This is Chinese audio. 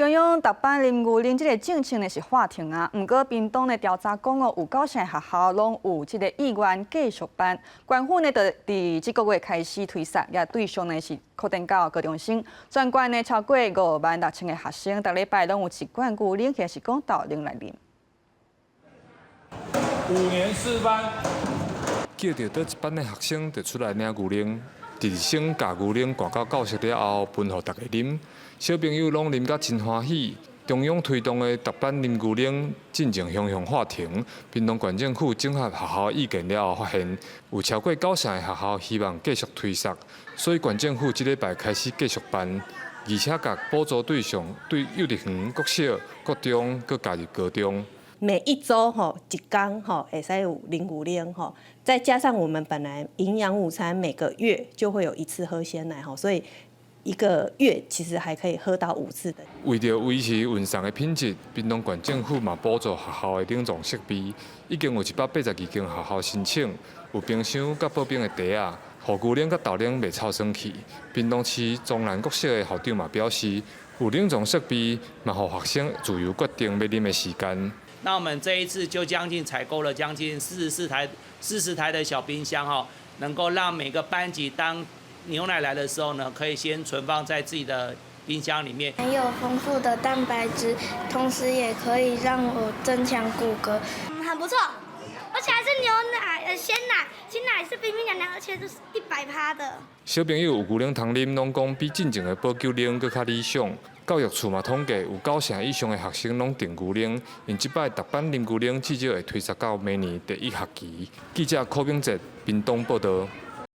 中央特办啉牛奶这个政策呢是划停啊，不过屏东的调查讲哦，有9成学校拢有这个意愿继续办。官府呢，就伫这个月开始推测，也对象呢是扩展到高中生。全县呢超过56000个学生，逐礼拜拢有一罐牛奶，也是讲到拎来啉。5年4班，叫着倒一班的学生就出来领牛奶。直升甲牛奶灌到教室了后，分予大家啉。小朋友拢啉甲真欢喜。中央推动的特班啉牛奶进程向向划停。屏东县政府整合学校意见了后，发现有超过9成的学校希望继续推测，所以县政府这礼拜开始继续办，而且甲补助对象对幼稚园、国小、国中，佮加入高中。每一周一缸会使有零牛奶再加上我们本来营养午餐每个月就会有1次喝鲜奶所以1个月其实还可以喝到5次的。为着维持运送的品质，屏东县政府嘛补助学校的冷藏设备，已经有182间学校申请，有冰箱甲保冰的袋啊，互牛奶甲豆奶袂臭生气。屏东市中南国小的校长嘛表示，有冷藏设备嘛，互学生自由决定要啉的时间。那我们这一次就采购了将近40台的小冰箱能够让每个班级当牛奶来的时候呢，可以先存放在自己的冰箱里面。很有丰富的蛋白质，同时也可以让我增强骨骼。很不错，而且还是牛奶、鲜奶，鲜奶是冰冰凉凉，而且都是100%的。小朋友有牛奶通啉，拢讲比进前的保久奶搁较理想。教育处嘛统计，有9成以上的学生拢订牛奶，因即摆特班啉牛奶至少会推测到明年第1学期。记者柯炳哲，屏东报道。